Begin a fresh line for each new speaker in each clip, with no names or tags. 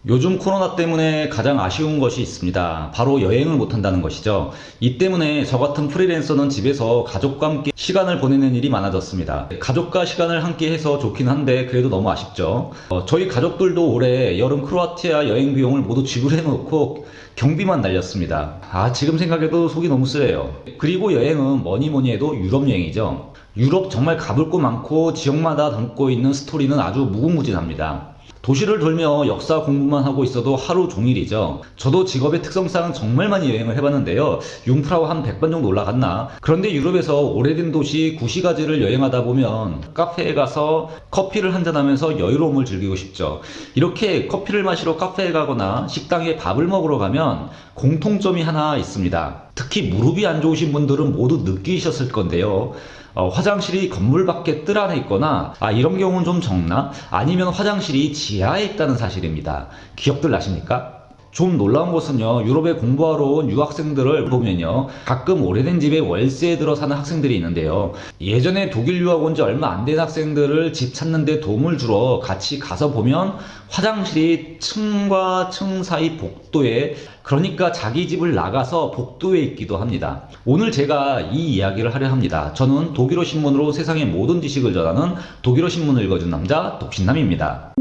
요즘 코로나 때문에 가장 아쉬운 것이 있습니다. 바로 여행을 못한다는 것이죠. 이 때문에 저 같은 프리랜서는 집에서 가족과 함께 시간을 보내는 일이 많아졌습니다. 가족과 시간을 함께 해서 좋긴 한데 그래도 너무 아쉽죠. 저희 가족들도 올해 여름 크로아티아 여행 비용을 모두 지불해놓고 경비만 날렸습니다. 지금 생각해도 속이 너무 쓰여요. 그리고 여행은 뭐니 해도 유럽 여행이죠. 유럽 정말 가볼 곳 많고 지역마다 담고 있는 스토리는 아주 무궁무진합니다. 도시를 돌며 역사 공부만 하고 있어도 하루 종일이죠. 저도 직업의 특성상 정말 많이 여행을 해봤는데요. 융프라우 한 100번 정도 올라갔나? 그런데 유럽에서 오래된 도시 구시가지를 여행하다 보면 카페에 가서 커피를 한잔하면서 여유로움을 즐기고 싶죠. 이렇게 커피를 마시러 카페에 가거나 식당에 밥을 먹으러 가면 공통점이 하나 있습니다. 특히 무릎이 안 좋으신 분들은 모두 느끼셨을 건데요. 화장실이 건물 밖에 뜰 안에 있거나 이런 경우는 좀 적나? 아니면 화장실이 지하에 있다는 사실입니다. 기억들 나십니까? 좀 놀라운 것은요, 유럽에 공부하러 온 유학생들을 보면요, 가끔 오래된 집에 월세에 들어 사는 학생들이 있는데요, 예전에 독일 유학 온 지 얼마 안 된 학생들을 집 찾는 데 도움을 주러 같이 가서 보면 화장실이 층과 층 사이 복도에, 그러니까 자기 집을 나가서 복도에 있기도 합니다. 오늘 제가 이 이야기를 하려 합니다. 저는 독일어 신문으로 세상의 모든 지식을 전하는 독일어 신문을 읽어준 남자 독신남입니다.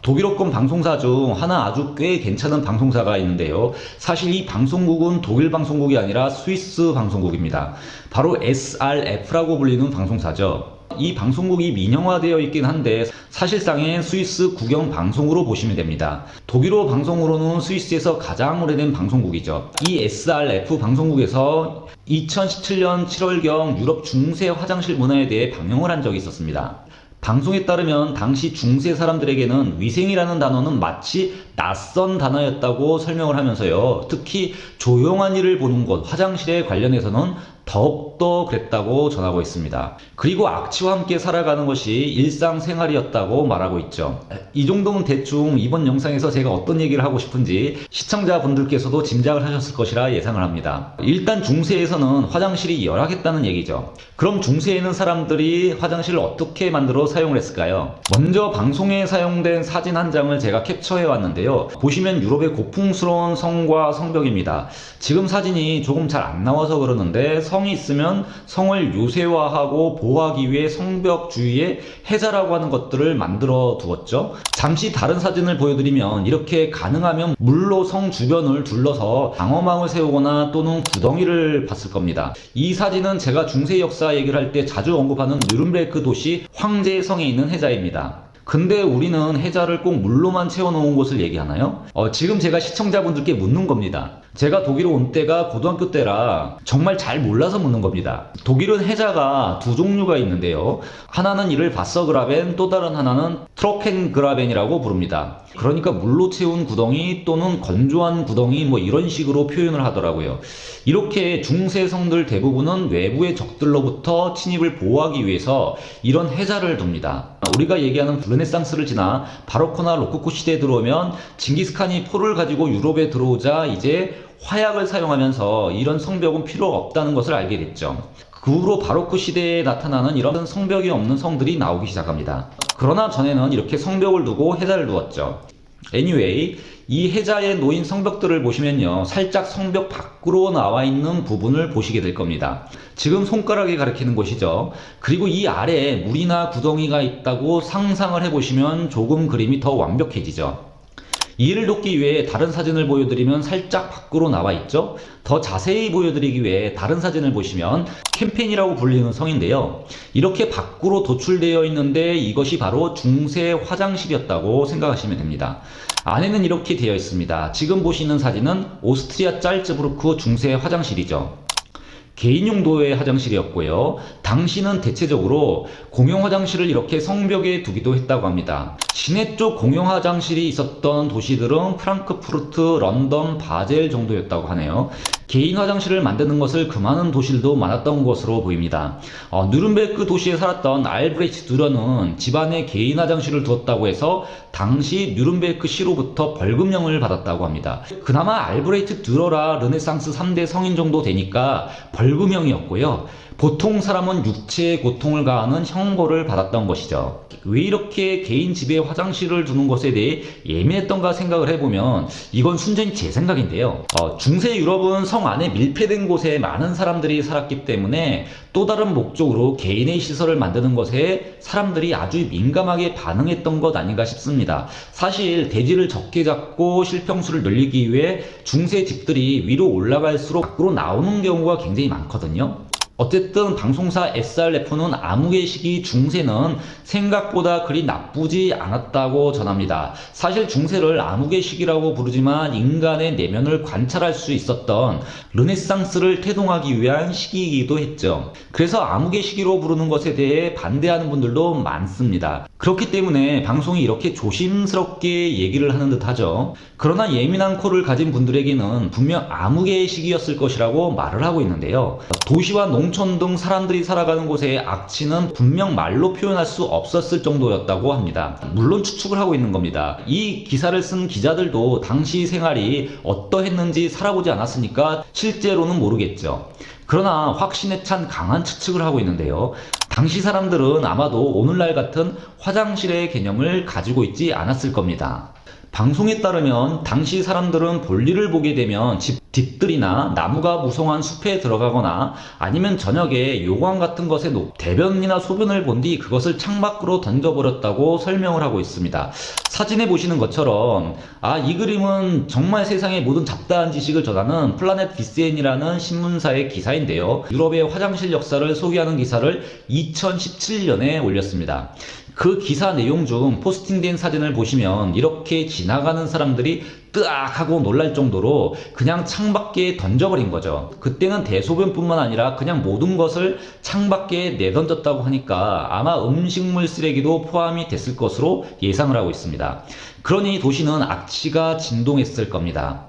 독일어권 방송사 중 하나 아주 꽤 괜찮은 방송사가 있는데요. 사실 이 방송국은 독일 방송국이 아니라 스위스 방송국입니다. 바로 SRF라고 불리는 방송사죠. 이 방송국이 민영화되어 있긴 한데 사실상의 스위스 국영 방송으로 보시면 됩니다. 독일어 방송으로는 스위스에서 가장 오래된 방송국이죠. 이 SRF 방송국에서 2017년 7월경 유럽 중세 화장실 문화에 대해 방영을 한 적이 있었습니다. 방송에 따르면 당시 중세 사람들에게는 위생이라는 단어는 마치 낯선 단어였다고 설명을 하면서요. 특히 조용한 일을 보는 곳, 화장실에 관련해서는 더욱더 그랬다고 전하고 있습니다. 그리고 악취와 함께 살아가는 것이 일상생활이었다고 말하고 있죠. 이 정도면 대충 이번 영상에서 제가 어떤 얘기를 하고 싶은지 시청자분들께서도 짐작을 하셨을 것이라 예상을 합니다. 일단 중세에서는 화장실이 열악했다는 얘기죠. 그럼 중세에 있는 사람들이 화장실을 어떻게 만들어 사용을 했을까요? 먼저 방송에 사용된 사진 한 장을 제가 캡처해 왔는데요. 보시면 유럽의 고풍스러운 성과 성벽입니다. 지금 사진이 조금 잘 안 나와서 그러는데 성이 있으면 성을 요새화하고 보호하기 위해 성벽 주위에 해자라고 하는 것들을 만들어 두었죠. 잠시 다른 사진을 보여드리면 이렇게 가능하면 물로 성 주변을 둘러서 방어망을 세우거나 또는 구덩이를 봤을 겁니다. 이 사진은 제가 중세 역사 얘기를 할 때 자주 언급하는 누른베르크 도시 황제의 성에 있는 해자입니다. 근데 우리는 해자를 꼭 물로만 채워놓은 곳을 얘기하나요? 지금 제가 시청자분들께 묻는 겁니다. 제가 독일에 온 때가 고등학교 때라 정말 잘 몰라서 묻는 겁니다. 독일은 해자가 두 종류가 있는데요. 하나는 이를 바서그라벤, 또 다른 하나는 트로켄그라벤이라고 부릅니다. 그러니까 물로 채운 구덩이 또는 건조한 구덩이 이런 식으로 표현을 하더라고요. 이렇게 중세 성들 대부분은 외부의 적들로부터 침입을 보호하기 위해서 이런 해자를 둡니다. 우리가 얘기하는 르네상스를 지나 바로크나 로코코 시대에 들어오면 징기스칸이 포를 가지고 유럽에 들어오자 이제 화약을 사용하면서 이런 성벽은 필요가 없다는 것을 알게 됐죠. 그 후로 바로크 시대에 나타나는 이런 성벽이 없는 성들이 나오기 시작합니다. 그러나 전에는 이렇게 성벽을 두고 해자를 두었죠. Anyway, 이 해자에 놓인 성벽들을 보시면요, 살짝 성벽 밖으로 나와 있는 부분을 보시게 될 겁니다. 지금 손가락이 가리키는 곳이죠. 그리고 이 아래에 물이나 구덩이가 있다고 상상을 해보시면 조금 그림이 더 완벽해지죠. 이를 돕기 위해 다른 사진을 보여드리면 살짝 밖으로 나와 있죠. 더 자세히 보여드리기 위해 다른 사진을 보시면 캠페인이라고 불리는 성인데요. 이렇게 밖으로 도출되어 있는데 이것이 바로 중세 화장실이었다고 생각하시면 됩니다. 안에는 이렇게 되어 있습니다. 지금 보시는 사진은 오스트리아 짤츠부르크 중세 화장실이죠. 개인 용도의 화장실이었고요. 당시는 대체적으로 공용 화장실을 이렇게 성벽에 두기도 했다고 합니다. 시내 쪽 공용 화장실이 있었던 도시들은 프랑크푸르트, 런던, 바젤 정도였다고 하네요. 개인 화장실을 만드는 것을 금하는 도시들도 많았던 것으로 보입니다. 누른베르크 도시에 살았던 알브레히트 dührer는 집안에 개인 화장실을 두었다고 해서 당시 누른베르크 시로부터 벌금형을 받았다고 합니다. 그나마 알브레히트 dührer라 르네상스 3대 성인 정도 되니까 벌금형이었고요. 보통 사람은 육체의 고통을 가하는 형벌을 받았던 것이죠. 왜 이렇게 개인 집에 화장실을 두는 것에 대해 예민했던가 생각을 해보면 이건 순전히 제 생각인데요. 중세 유럽은 성 안에 밀폐된 곳에 많은 사람들이 살았기 때문에 또 다른 목적으로 개인의 시설을 만드는 것에 사람들이 아주 민감하게 반응했던 것 아닌가 싶습니다. 사실 대지를 적게 잡고 실평수를 늘리기 위해 중세 집들이 위로 올라갈수록 밖으로 나오는 경우가 굉장히 많거든요. 어쨌든 방송사 SRF는 암흑의 시기 중세는 생각보다 그리 나쁘지 않았다고 전합니다. 사실 중세를 암흑의 시기라고 부르지만 인간의 내면을 관찰할 수 있었던 르네상스를 태동하기 위한 시기이기도 했죠. 그래서 암흑의 시기로 부르는 것에 대해 반대하는 분들도 많습니다. 그렇기 때문에 방송이 이렇게 조심스럽게 얘기를 하는 듯 하죠. 그러나 예민한 코를 가진 분들에게는 분명 암흑의 시기였을 것이라고 말을 하고 있는데요. 도시와 농촌 등 사람들이 살아가는 곳의 악취는 분명 말로 표현할 수 없었을 정도였다고 합니다. 물론 추측을 하고 있는 겁니다. 이 기사를 쓴 기자들도 당시 생활이 어떠했는지 살아보지 않았으니까 실제로는 모르겠죠. 그러나 확신에 찬 강한 추측을 하고 있는데요. 당시 사람들은 아마도 오늘날 같은 화장실의 개념을 가지고 있지 않았을 겁니다. 방송에 따르면 당시 사람들은 볼일을 보게 되면 집들이나 나무가 무성한 숲에 들어가거나 아니면 저녁에 요강 같은 것에 대변이나 소변을 본 뒤 그것을 창밖으로 던져버렸다고 설명을 하고 있습니다. 사진에 보시는 것처럼 이 그림은 정말 세상의 모든 잡다한 지식을 전하는 플라넷 비센이라는 신문사의 기사인데요. 유럽의 화장실 역사를 소개하는 기사를 2017년에 올렸습니다. 그 기사 내용 중 포스팅된 사진을 보시면 이렇게 지나가는 사람들이 뜨악 하고 놀랄 정도로 그냥 창밖에 던져버린 거죠. 그때는 대소변뿐만 아니라 그냥 모든 것을 창밖에 내던졌다고 하니까 아마 음식물 쓰레기도 포함이 됐을 것으로 예상을 하고 있습니다. 그러니 도시는 악취가 진동했을 겁니다.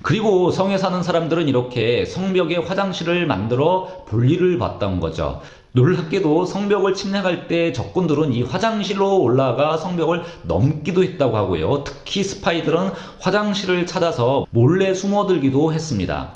그리고 성에 사는 사람들은 이렇게 성벽에 화장실을 만들어 볼일을 봤던 거죠. 놀랍게도 성벽을 침략할 때 적군들은 이 화장실로 올라가 성벽을 넘기도 했다고 하고요. 특히 스파이들은 화장실을 찾아서 몰래 숨어들기도 했습니다.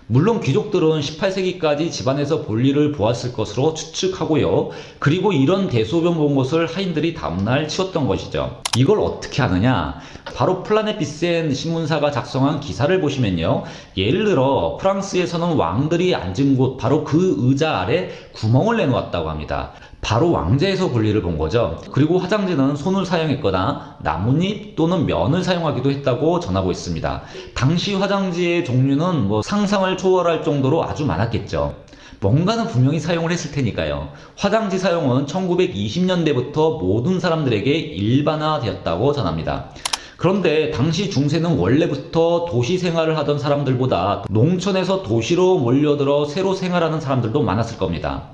물론 귀족들은 18세기까지 집안에서 볼일을 보았을 것으로 추측하고요. 그리고 이런 대소변 본 것을 하인들이 다음날 치웠던 것이죠. 이걸 어떻게 하느냐? 바로 플라넷 비센 신문사가 작성한 기사를 보시면요. 예를 들어 프랑스에서는 왕들이 앉은 곳 바로 그 의자 아래 구멍을 내놓았다고 합니다. 바로 왕자에서 볼일을 본 거죠. 그리고 화장지는 손을 사용했거나 나뭇잎 또는 면을 사용하기도 했다고 전하고 있습니다. 당시 화장지의 종류는 상상을 초월할 정도로 아주 많았겠죠. 뭔가는 분명히 사용을 했을 테니까요. 화장지 사용은 1920년대부터 모든 사람들에게 일반화되었다고 전합니다. 그런데 당시 중세는 원래부터 도시 생활을 하던 사람들보다 농촌에서 도시로 몰려들어 새로 생활하는 사람들도 많았을 겁니다.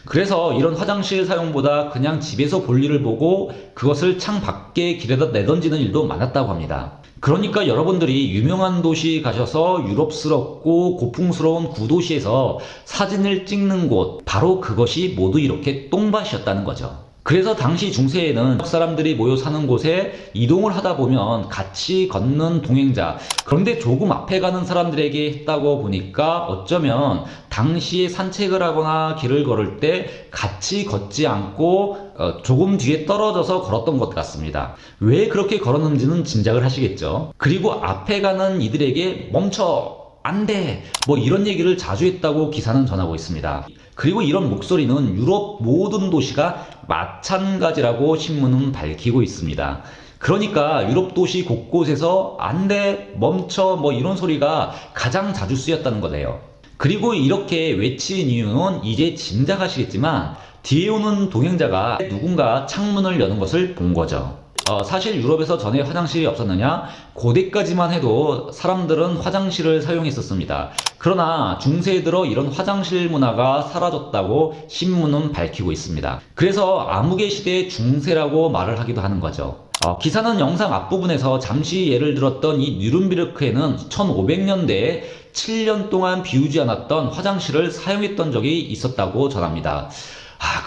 그래서 이런 화장실 사용보다 그냥 집에서 볼일을 보고 그것을 창 밖에 길에다 내던지는 일도 많았다고 합니다. 그러니까 여러분들이 유명한 도시 가셔서 유럽스럽고 고풍스러운 구도시에서 사진을 찍는 곳, 바로 그것이 모두 이렇게 똥밭이었다는 거죠. 그래서 당시 중세에는 사람들이 모여 사는 곳에 이동을 하다 보면 같이 걷는 동행자, 그런데 조금 앞에 가는 사람들에게 했다고 보니까 어쩌면 당시에 산책을 하거나 길을 걸을 때 같이 걷지 않고 조금 뒤에 떨어져서 걸었던 것 같습니다. 왜 그렇게 걸었는지는 짐작을 하시겠죠. 그리고 앞에 가는 이들에게 멈춰! 안 돼! 이런 얘기를 자주 했다고 기사는 전하고 있습니다. 그리고 이런 목소리는 유럽 모든 도시가 마찬가지라고 신문은 밝히고 있습니다. 그러니까 유럽 도시 곳곳에서 안 돼! 멈춰! 이런 소리가 가장 자주 쓰였다는 거예요. 그리고 이렇게 외친 이유는 이제 짐작하시겠지만 뒤에 오는 동행자가 누군가 창문을 여는 것을 본 거죠. 사실 유럽에서 전에 화장실이 없었느냐? 고대까지만 해도 사람들은 화장실을 사용했었습니다. 그러나 중세에 들어 이런 화장실 문화가 사라졌다고 신문은 밝히고 있습니다. 그래서 암흑의 시대의 중세라고 말을 하기도 하는 거죠. 기사는 영상 앞부분에서 잠시 예를 들었던 이 뉘른베르크에는 1500년대에 7년 동안 비우지 않았던 화장실을 사용했던 적이 있었다고 전합니다.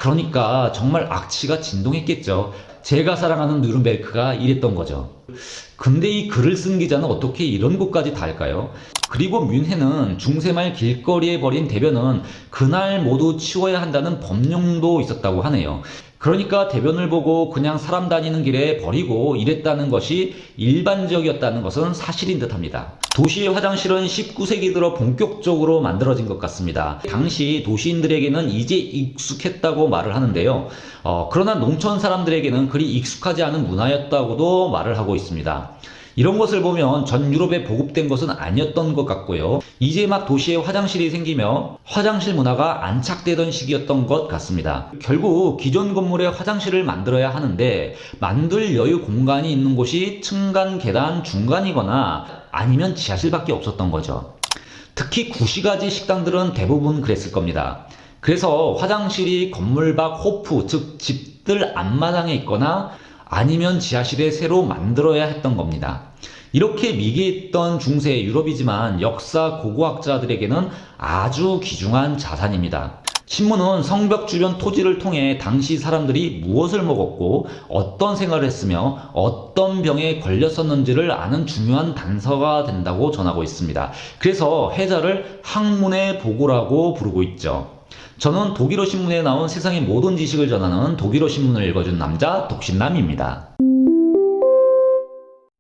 그러니까 정말 악취가 진동했겠죠. 제가 사랑하는 누른베르크가 이랬던 거죠. 근데 이 글을 쓴 기자는 어떻게 이런 것까지 다 할까요? 그리고 뮌헨은 중세말 길거리에 버린 대변은 그날 모두 치워야 한다는 법령도 있었다고 하네요. 그러니까 대변을 보고 그냥 사람 다니는 길에 버리고 이랬다는 것이 일반적이었다는 것은 사실인 듯합니다. 도시의 화장실은 19세기 들어 본격적으로 만들어진 것 같습니다. 당시 도시인들에게는 이제 익숙했다고 말을 하는데요. 그러나 농촌 사람들에게는 그리 익숙하지 않은 문화였다고도 말을 하고 있습니다. 이런 것을 보면 전 유럽에 보급된 것은 아니었던 것 같고요. 이제 막 도시에 화장실이 생기며 화장실 문화가 안착되던 시기였던 것 같습니다. 결국 기존 건물에 화장실을 만들어야 하는데 만들 여유 공간이 있는 곳이 층간 계단 중간이거나 아니면 지하실밖에 없었던 거죠. 특히 구시가지 식당들은 대부분 그랬을 겁니다. 그래서 화장실이 건물 밖 호프, 즉 집들 앞마당에 있거나 아니면 지하실에 새로 만들어야 했던 겁니다. 이렇게 미개했던 중세 유럽이지만 역사 고고학자들에게는 아주 귀중한 자산입니다. 신문은 성벽 주변 토지를 통해 당시 사람들이 무엇을 먹었고 어떤 생활을 했으며 어떤 병에 걸렸었는지를 아는 중요한 단서가 된다고 전하고 있습니다. 그래서 해자를 학문의 보고라고 부르고 있죠. 저는 독일어 신문에 나온 세상의 모든 지식을 전하는 독일어 신문을 읽어준 남자 독신남입니다.